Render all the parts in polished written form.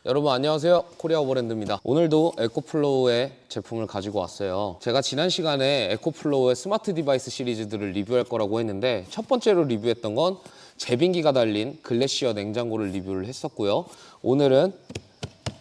여러분 안녕하세요, 코리아 오버랜드입니다. 오늘도 에코플로우의 제품을 가지고 왔어요. 제가 지난 시간에 에코플로우의 스마트 디바이스 시리즈들을 리뷰할 거라고 했는데 첫 번째로 리뷰했던 건 제빙기가 달린 글래시어 냉장고를 리뷰를 했었고요. 오늘은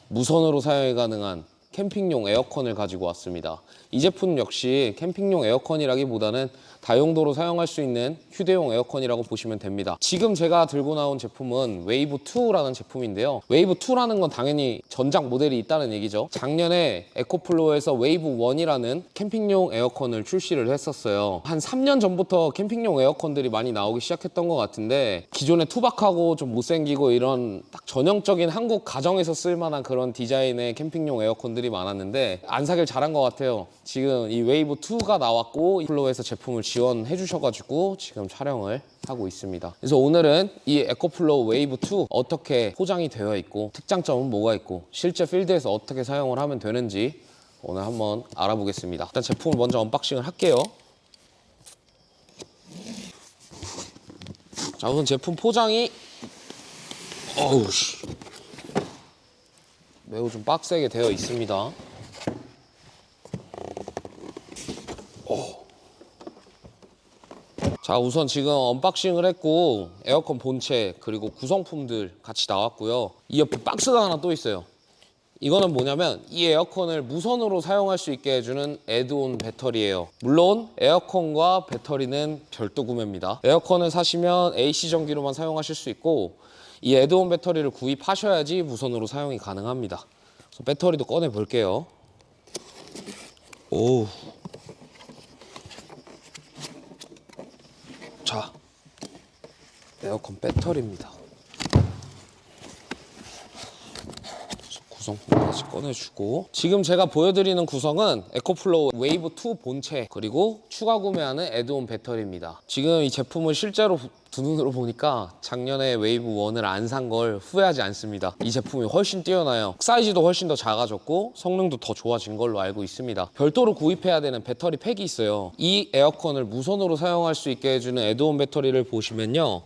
무선으로 사용이 가능한 캠핑용 에어컨을 가지고 왔습니다. 이 제품 역시 캠핑용 에어컨이라기보다는 다용도로 사용할 수 있는 휴대용 에어컨이라고 보시면 됩니다. 지금 제가 들고 나온 제품은 웨이브2라는 제품인데요. 웨이브2라는 건 당연히 전작 모델이 있다는 얘기죠. 작년에 에코플로우에서 웨이브1이라는 캠핑용 에어컨을 출시를 했었어요. 한 3년 전부터 캠핑용 에어컨들이 많이 나오기 시작했던 것 같은데 기존에 투박하고 좀 못생기고 이런 딱 전형적인 한국 가정에서 쓸만한 그런 디자인의 캠핑용 에어컨들이 많았는데 안 사길 잘한 것 같아요. 지금 이 웨이브2가 나왔고 에코플로우에서 제품을 지원해 주셔가지고 지금 촬영을 하고 있습니다. 그래서 오늘은 이 에코플로우 웨이브2 어떻게 포장이 되어 있고 특장점은 뭐가 있고 실제 필드에서 어떻게 사용을 하면 되는지 오늘 한번 알아보겠습니다. 일단 제품을 먼저 언박싱을 할게요. 자, 우선 제품 포장이 매우 좀 빡세게 되어 있습니다. 자, 우선 지금 언박싱을 했고 에어컨 본체 그리고 구성품들 같이 나왔고요. 이 옆에 박스가 하나 또 있어요. 이거는 뭐냐면 이 에어컨을 무선으로 사용할 수 있게 해주는 애드온 배터리예요. 물론 에어컨과 배터리는 별도 구매입니다. 에어컨을 사시면 AC 전기로만 사용하실 수 있고 이 애드온 배터리를 구입하셔야지 무선으로 사용이 가능합니다. 그래서 배터리도 꺼내 볼게요. 오. 자, 에어컨 배터리입니다. 구성품까지 꺼내주고 지금 제가 보여드리는 구성은 에코플로우 웨이브2 본체 그리고 추가 구매하는 애드온 배터리입니다. 지금 이 제품을 실제로 두 눈으로 보니까 작년에 웨이브1을 안 산 걸 후회하지 않습니다. 이 제품이 훨씬 뛰어나요. 사이즈도 훨씬 더 작아졌고 성능도 더 좋아진 걸로 알고 있습니다. 별도로 구입해야 되는 배터리 팩이 있어요. 이 에어컨을 무선으로 사용할 수 있게 해주는 애드온 배터리를 보시면요,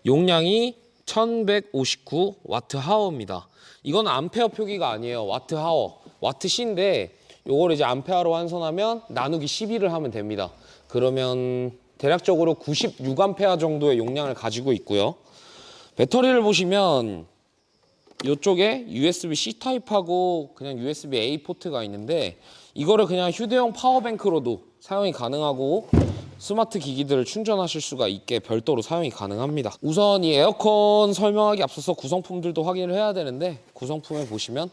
용량이 1159와트/하워입니다. 이건 암페어 표기가 아니에요. 와트/하워. 와트/시인데 요걸 이제 암페어로 환산하면 나누기 12를 하면 됩니다. 그러면 대략적으로 96암페어 정도의 용량을 가지고 있고요. 배터리를 보시면 이쪽에 USB-C 타입하고 그냥 USB-A 포트가 있는데 이거를 그냥 휴대용 파워뱅크로도 사용이 가능하고 스마트 기기들을 충전하실 수가 있게 별도로 사용이 가능합니다. 우선 이 에어컨 설명하기 앞서서 구성품들도 확인을 해야 되는데 구성품에 보시면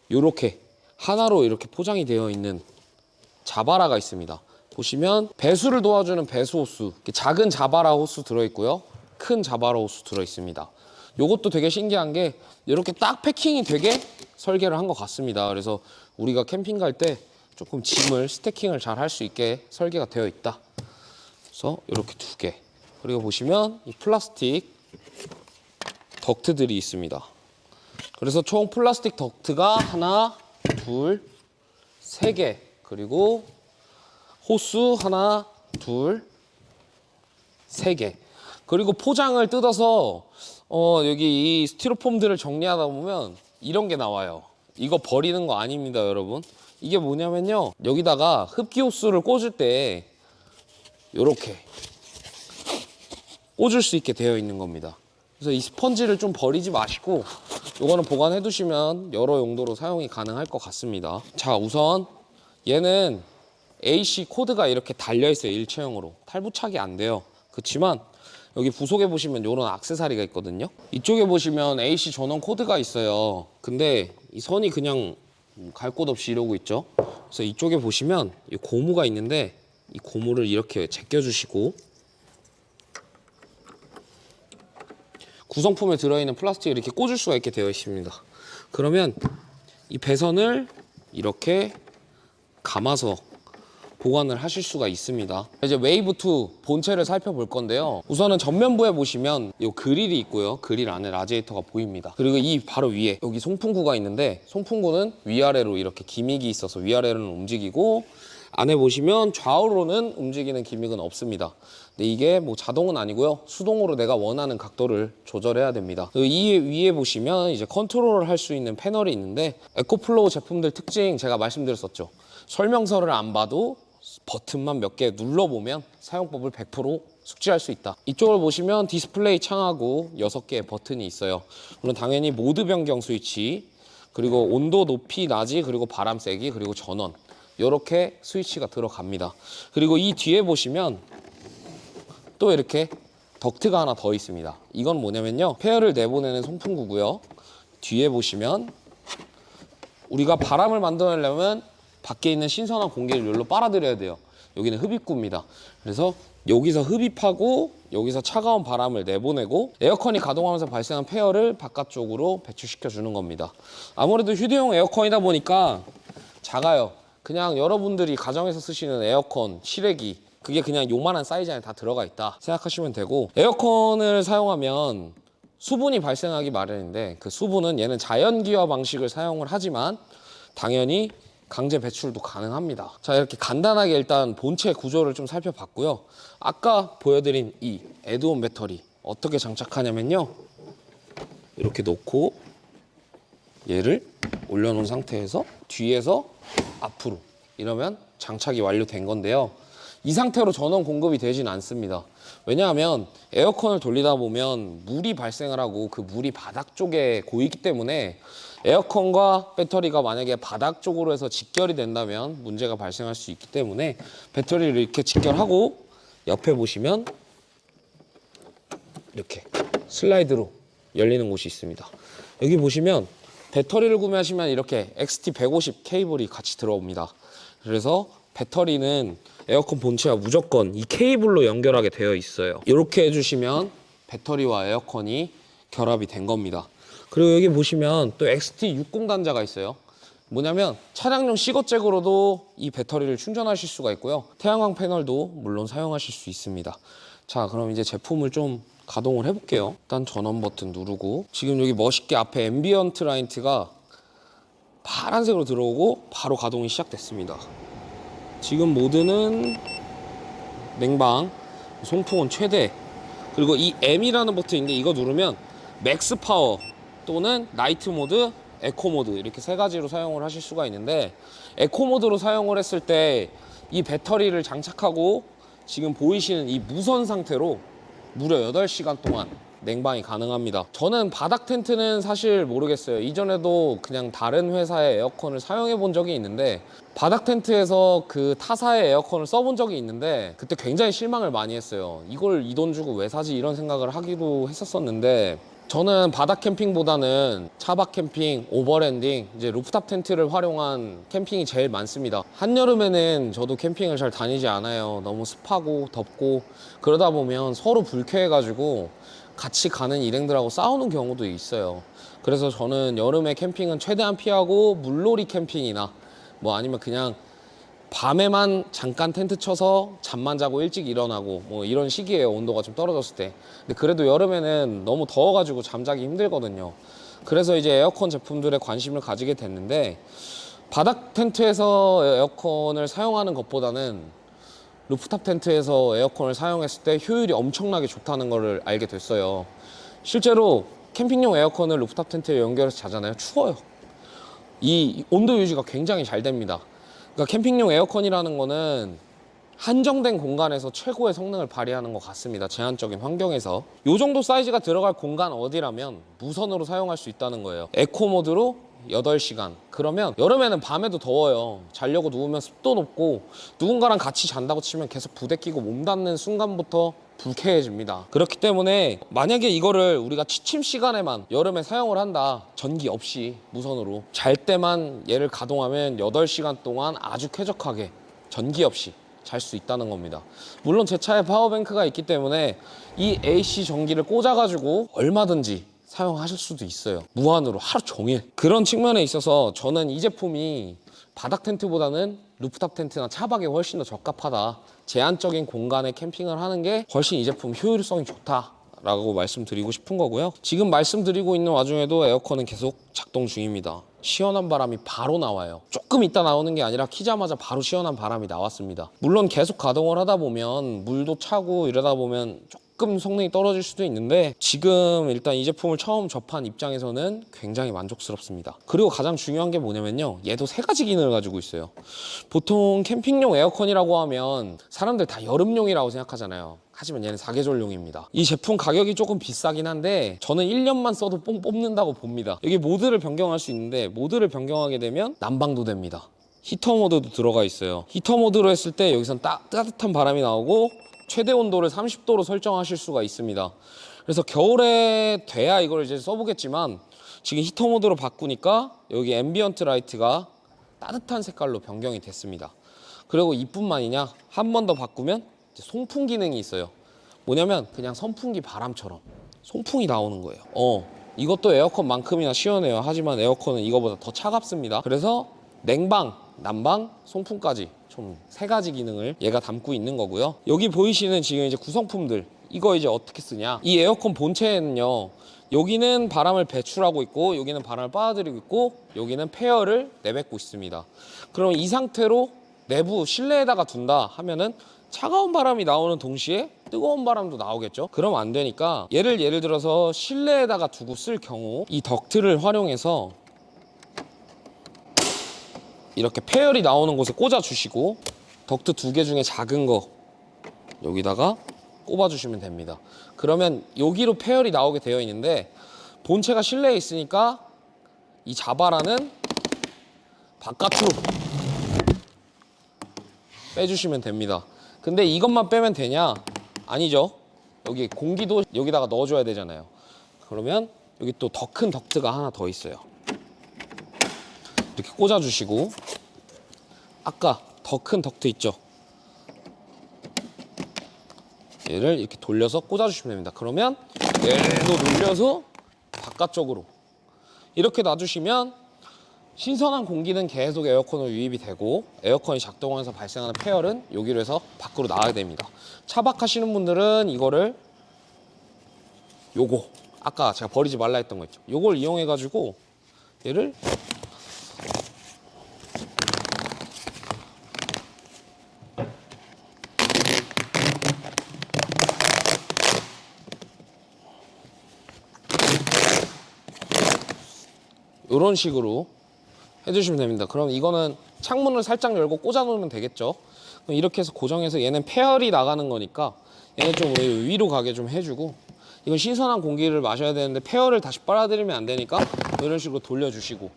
이렇게 하나로 이렇게 포장이 되어 있는 자바라가 있습니다. 보시면 배수를 도와주는 배수 호스, 작은 자바라 호스 들어있고요, 큰 자바라 호스 들어있습니다. 이것도 되게 신기한 게 이렇게 딱 패킹이 되게 설계를 한 것 같습니다. 그래서 우리가 캠핑 갈 때 조금 짐을 스태킹을 잘 할 수 있게 설계가 되어 있다. 그래서 이렇게 두 개. 그리고 보시면 이 플라스틱 덕트들이 있습니다. 그래서 총 플라스틱 덕트가 하나, 둘, 세 개. 그리고 호스 하나, 둘, 세 개. 그리고 포장을 뜯어서 여기 이 스티로폼들을 정리하다 보면 이런 게 나와요. 이거 버리는 거 아닙니다, 여러분. 이게 뭐냐면요, 여기다가 흡기 호스를 꽂을 때 이렇게 꽂을 수 있게 되어 있는 겁니다. 그래서 이 스펀지를 좀 버리지 마시고 이거는 보관해 두시면 여러 용도로 사용이 가능할 것 같습니다. 자, 우선 얘는 AC 코드가 이렇게 달려 있어요. 일체형으로 탈부착이 안 돼요. 그렇지만 여기 부속에 보시면 이런 액세서리가 있거든요. 이쪽에 보시면 AC 전원 코드가 있어요. 근데 이 선이 그냥 갈 곳 없이 이러고 있죠. 그래서 이쪽에 보시면 이 고무가 있는데 이 고무를 이렇게 제껴주시고 구성품에 들어있는 플라스틱을 이렇게 꽂을 수가 있게 되어 있습니다. 그러면 이 배선을 이렇게 감아서 보관을 하실 수가 있습니다. 이제 웨이브2 본체를 살펴볼 건데요. 우선은 전면부에 보시면 이 그릴이 있고요. 그릴 안에 라디에이터가 보입니다. 그리고 이 바로 위에 여기 송풍구가 있는데 송풍구는 위아래로 이렇게 기믹이 있어서 위아래로는 움직이고 안에 보시면 좌우로는 움직이는 기믹은 없습니다. 근데 이게 뭐 자동은 아니고요. 수동으로 내가 원하는 각도를 조절해야 됩니다. 이 위에 보시면 이제 컨트롤을 할 수 있는 패널이 있는데 에코플로우 제품들 특징 제가 말씀드렸었죠. 설명서를 안 봐도 버튼만 몇 개 눌러보면 사용법을 100% 숙지할 수 있다. 이쪽을 보시면 디스플레이 창하고 6개의 버튼이 있어요. 물론 당연히 모드 변경 스위치, 그리고 온도 높이 낮이, 그리고 바람 세기, 그리고 전원, 이렇게 스위치가 들어갑니다. 그리고 이 뒤에 보시면 또 이렇게 덕트가 하나 더 있습니다. 이건 뭐냐면요, 폐열을 내보내는 송풍구고요. 뒤에 보시면 우리가 바람을 만들어내려면 밖에 있는 신선한 공기를 여기로 빨아들여야 돼요. 여기는 흡입구입니다. 그래서 여기서 흡입하고 여기서 차가운 바람을 내보내고 에어컨이 가동하면서 발생한 폐열을 바깥쪽으로 배출시켜 주는 겁니다. 아무래도 휴대용 에어컨이다 보니까 작아요. 그냥 여러분들이 가정에서 쓰시는 에어컨, 실외기, 그게 그냥 요만한 사이즈 안에 다 들어가 있다 생각하시면 되고, 에어컨을 사용하면 수분이 발생하기 마련인데 그 수분은 얘는 자연기화 방식을 사용을 하지만 당연히 강제 배출도 가능합니다. 자, 이렇게 간단하게 일단 본체 구조를 좀 살펴봤고요. 아까 보여드린 이 에드온 배터리 어떻게 장착하냐면요, 이렇게 놓고 얘를 올려놓은 상태에서 뒤에서 앞으로 이러면 장착이 완료된 건데요. 이 상태로 전원 공급이 되진 않습니다. 왜냐하면 에어컨을 돌리다 보면 물이 발생을 하고 그 물이 바닥 쪽에 고이기 때문에 에어컨과 배터리가 만약에 바닥 쪽으로 해서 직결이 된다면 문제가 발생할 수 있기 때문에 배터리를 이렇게 직결하고, 옆에 보시면 이렇게 슬라이드로 열리는 곳이 있습니다. 여기 보시면 배터리를 구매하시면 이렇게 XT150 케이블이 같이 들어옵니다. 그래서 배터리는 에어컨 본체와 무조건 이 케이블로 연결하게 되어 있어요. 이렇게 해주시면 배터리와 에어컨이 결합이 된 겁니다. 그리고 여기 보시면 또 XT60 단자가 있어요. 뭐냐면 차량용 시거잭으로도 이 배터리를 충전하실 수가 있고요. 태양광 패널도 물론 사용하실 수 있습니다. 자, 그럼 이제 제품을 좀 가동을 해볼게요. 일단 전원 버튼 누르고, 지금 여기 멋있게 앞에 앰비언트 라이트가 파란색으로 들어오고 바로 가동이 시작됐습니다. 지금 모드는 냉방, 송풍은 최대, 그리고 이 M이라는 버튼인데 이거 누르면 맥스 파워 또는 나이트 모드, 에코 모드 이렇게 세 가지로 사용을 하실 수가 있는데, 에코 모드로 사용을 했을 때 이 배터리를 장착하고 지금 보이시는 이 무선 상태로 무려 8시간 동안 냉방이 가능합니다. 저는 바닥 텐트는 사실 모르겠어요. 이전에도 그냥 다른 회사의 에어컨을 사용해 본 적이 있는데, 바닥 텐트에서 그 타사의 에어컨을 써본 적이 있는데 그때 굉장히 실망을 많이 했어요. 이걸 이 돈 주고 왜 사지, 이런 생각을 하기도 했었었는데, 저는 바닥 캠핑보다는 차박 캠핑, 오버랜딩, 이제 루프탑 텐트를 활용한 캠핑이 제일 많습니다. 한여름에는 저도 캠핑을 잘 다니지 않아요. 너무 습하고 덥고 그러다 보면 서로 불쾌해가지고 같이 가는 일행들하고 싸우는 경우도 있어요. 그래서 저는 여름에 캠핑은 최대한 피하고 물놀이 캠핑이나 뭐 아니면 그냥 밤에만 잠깐 텐트 쳐서 잠만 자고 일찍 일어나고 뭐 이런 시기예요. 온도가 좀 떨어졌을 때. 근데 그래도 여름에는 너무 더워가지고 잠자기 힘들거든요. 그래서 이제 에어컨 제품들에 관심을 가지게 됐는데, 바닥 텐트에서 에어컨을 사용하는 것보다는 루프탑 텐트에서 에어컨을 사용했을 때 효율이 엄청나게 좋다는 걸 알게 됐어요. 실제로 캠핑용 에어컨을 루프탑 텐트에 연결해서 자잖아요. 추워요. 이 온도 유지가 굉장히 잘 됩니다. 그러니까 캠핑용 에어컨이라는 거는 한정된 공간에서 최고의 성능을 발휘하는 것 같습니다. 제한적인 환경에서. 이 정도 사이즈가 들어갈 공간 어디라면 무선으로 사용할 수 있다는 거예요. 에코 모드로 8시간. 그러면 여름에는 밤에도 더워요. 자려고 누우면 습도 높고 누군가랑 같이 잔다고 치면 계속 부대 끼고 몸 닿는 순간부터 불쾌해집니다. 그렇기 때문에 만약에 이거를 우리가 취침 시간에만 여름에 사용을 한다, 전기 없이 무선으로 잘 때만 얘를 가동하면 8시간 동안 아주 쾌적하게 전기 없이 잘 수 있다는 겁니다. 물론 제 차에 파워뱅크가 있기 때문에 이 AC 전기를 꽂아가지고 얼마든지 사용하실 수도 있어요. 무한으로 하루 종일. 그런 측면에 있어서 저는 이 제품이 바닥 텐트보다는 루프탑 텐트나 차박에 훨씬 더 적합하다. 제한적인 공간에 캠핑을 하는 게 훨씬 이 제품 효율성이 좋다 라고 말씀드리고 싶은 거고요. 지금 말씀드리고 있는 와중에도 에어컨은 계속 작동 중입니다. 시원한 바람이 바로 나와요. 조금 있다 나오는 게 아니라 키자마자 바로 시원한 바람이 나왔습니다. 물론 계속 가동을 하다 보면 물도 차고 이러다 보면 조금 성능이 떨어질 수도 있는데 지금 일단 이 제품을 처음 접한 입장에서는 굉장히 만족스럽습니다. 그리고 가장 중요한 게 뭐냐면요, 얘도 3가지 기능을 가지고 있어요. 보통 캠핑용 에어컨이라고 하면 사람들 다 여름용이라고 생각하잖아요. 하지만 얘는 사계절용입니다. 이 제품 가격이 조금 비싸긴 한데 저는 1년만 써도 뽕 뽑는다고 봅니다. 여기 모드를 변경할 수 있는데 모드를 변경하게 되면 난방도 됩니다. 히터 모드도 들어가 있어요. 히터 모드로 했을 때 여기선 따뜻한 바람이 나오고 최대 온도를 30도로 설정하실 수가 있습니다. 그래서 겨울에 돼야 이걸 이제 써보겠지만 지금 히터 모드로 바꾸니까 여기 앰비언트 라이트가 따뜻한 색깔로 변경이 됐습니다. 그리고 이뿐만이냐, 한 번 더 바꾸면 이제 송풍 기능이 있어요. 뭐냐면 그냥 선풍기 바람처럼 송풍이 나오는 거예요. 이것도 에어컨만큼이나 시원해요. 하지만 에어컨은 이거보다 더 차갑습니다. 그래서 냉방, 난방, 송풍까지 총 3가지 기능을 얘가 담고 있는 거고요. 여기 보이시는 지금 이제 구성품들, 이거 이제 어떻게 쓰냐, 이 에어컨 본체에는요, 여기는 바람을 배출하고 있고 여기는 바람을 빨아들이고 있고 여기는 폐열을 내뱉고 있습니다. 그럼 이 상태로 내부 실내에다가 둔다 하면은 차가운 바람이 나오는 동시에 뜨거운 바람도 나오겠죠. 그럼 안 되니까 예를 들어서 실내에다가 두고 쓸 경우 이 덕트를 활용해서 이렇게 폐열이 나오는 곳에 꽂아 주시고 덕트 2개 중에 작은 거 여기다가 꼽아 주시면 됩니다. 그러면 여기로 폐열이 나오게 되어 있는데 본체가 실내에 있으니까 이 자바라는 바깥으로 빼주시면 됩니다. 근데 이것만 빼면 되냐? 아니죠. 여기 공기도 여기다가 넣어줘야 되잖아요. 그러면 여기 또 더 큰 덕트가 하나 더 있어요. 이렇게 꽂아주시고 아까 더 큰 덕트 있죠? 얘를 이렇게 돌려서 꽂아주시면 됩니다. 그러면 얘도 눌려서 바깥쪽으로 이렇게 놔주시면 신선한 공기는 계속 에어컨으로 유입이 되고 에어컨이 작동하면서 발생하는 폐열은 여기로 해서 밖으로 나가게 됩니다. 차박하시는 분들은 이거를 요거 아까 제가 버리지 말라 했던 거 있죠? 요걸 이용해 가지고 얘를 이런 식으로 해주시면 됩니다. 그럼 이거는 창문을 살짝 열고 꽂아 놓으면 되겠죠. 그럼 이렇게 해서 고정해서 얘는 폐열이 나가는 거니까 얘는 좀 위로 가게 좀 해주고, 이건 신선한 공기를 마셔야 되는데 폐열을 다시 빨아들이면 안 되니까 이런 식으로 돌려주시고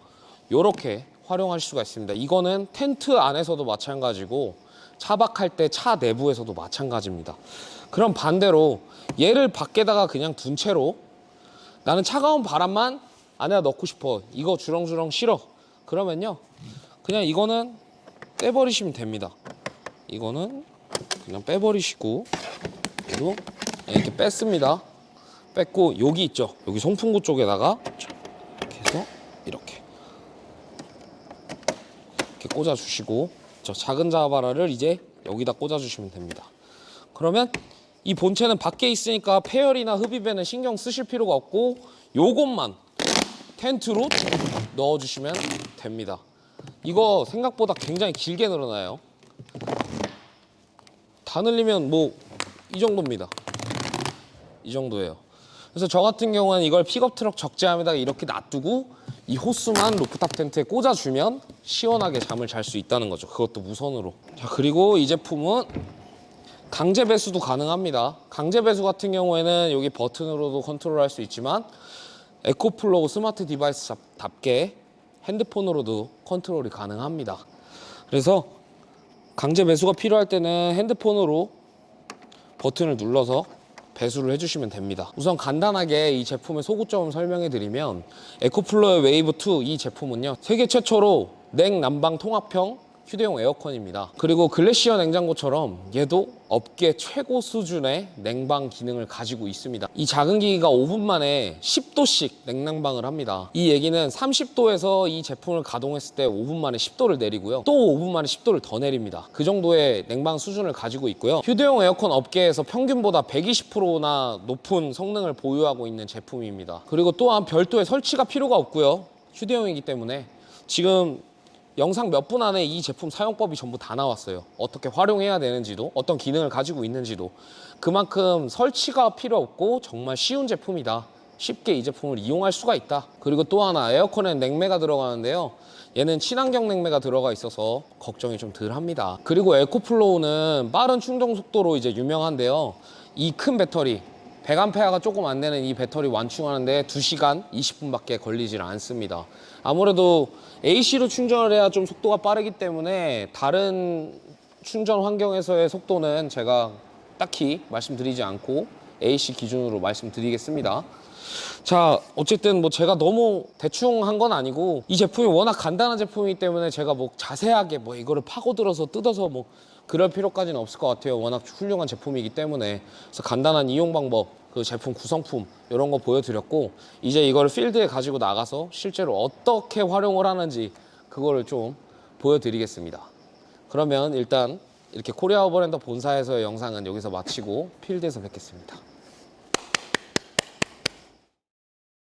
이렇게 활용하실 수가 있습니다. 이거는 텐트 안에서도 마찬가지고 차박할 때 차 내부에서도 마찬가지입니다. 그럼 반대로 얘를 밖에다가 그냥 둔 채로 나는 차가운 바람만 안에다 넣고 싶어, 이거 주렁주렁 싫어, 그러면요 그냥 이거는 떼버리시면 됩니다. 이거는 그냥 빼버리시고 그리고 이렇게 뺐습니다. 뺐고 여기 있죠, 여기 송풍구 쪽에다가 이렇게 해서 이렇게 꽂아주시고 저 작은 자바라를 이제 여기다 꽂아주시면 됩니다. 그러면 이 본체는 밖에 있으니까 폐열이나 흡입에는 신경 쓰실 필요가 없고 요것만 텐트로 넣어주시면 됩니다. 이거 생각보다 굉장히 길게 늘어나요. 다 늘리면 뭐 이 정도입니다. 이 정도예요. 그래서 저 같은 경우는 이걸 픽업 트럭 적재함에다가 이렇게 놔두고 이 호스만 루프탑 텐트에 꽂아주면 시원하게 잠을 잘 수 있다는 거죠. 그것도 무선으로. 자, 그리고 이 제품은 강제 배수도 가능합니다. 강제 배수 같은 경우에는 여기 버튼으로도 컨트롤할 수 있지만 에코플로우 스마트 디바이스답게 핸드폰으로도 컨트롤이 가능합니다. 그래서 강제 배수가 필요할 때는 핸드폰으로 버튼을 눌러서 배수를 해주시면 됩니다. 우선 간단하게 이 제품의 소구점을 설명해 드리면 에코플로우 웨이브 2 이 제품은요 세계 최초로 냉난방 통합형 휴대용 에어컨입니다. 그리고 글래시어 냉장고처럼 얘도 업계 최고 수준의 냉방 기능을 가지고 있습니다. 이 작은 기기가 5분 만에 10도씩 냉난방을 합니다. 이 얘기는 30도에서 이 제품을 가동했을 때 5분 만에 10도를 내리고요. 또 5분 만에 10도를 더 내립니다. 그 정도의 냉방 수준을 가지고 있고요. 휴대용 에어컨 업계에서 평균보다 120%나 높은 성능을 보유하고 있는 제품입니다. 그리고 또한 별도의 설치가 필요가 없고요. 휴대용이기 때문에 지금 영상 몇 분 안에 이 제품 사용법이 전부 다 나왔어요. 어떻게 활용해야 되는지도, 어떤 기능을 가지고 있는지도. 그만큼 설치가 필요 없고 정말 쉬운 제품이다. 쉽게 이 제품을 이용할 수가 있다. 그리고 또 하나, 에어컨엔 냉매가 들어가는데요. 얘는 친환경 냉매가 들어가 있어서 걱정이 좀 덜 합니다. 그리고 에코플로우는 빠른 충전 속도로 이제 유명한데요. 이 큰 배터리, 100A가 조금 안 되는 이 배터리 완충하는데 2시간 20분밖에 걸리질 않습니다. 아무래도 AC로 충전을 해야 좀 속도가 빠르기 때문에 다른 충전 환경에서의 속도는 제가 딱히 말씀드리지 않고 AC 기준으로 말씀드리겠습니다. 자, 어쨌든 뭐 제가 너무 대충 한 건 아니고 이 제품이 워낙 간단한 제품이기 때문에 제가 뭐 자세하게 뭐 이거를 파고들어서 뜯어서 뭐 그럴 필요까지는 없을 것 같아요. 워낙 훌륭한 제품이기 때문에. 그래서 간단한 이용 방법, 그 제품 구성품 이런 거 보여드렸고, 이제 이걸 필드에 가지고 나가서 실제로 어떻게 활용을 하는지 그거를 좀 보여드리겠습니다. 그러면 일단 이렇게 코리아 오버랜더 본사에서의 영상은 여기서 마치고 필드에서 뵙겠습니다.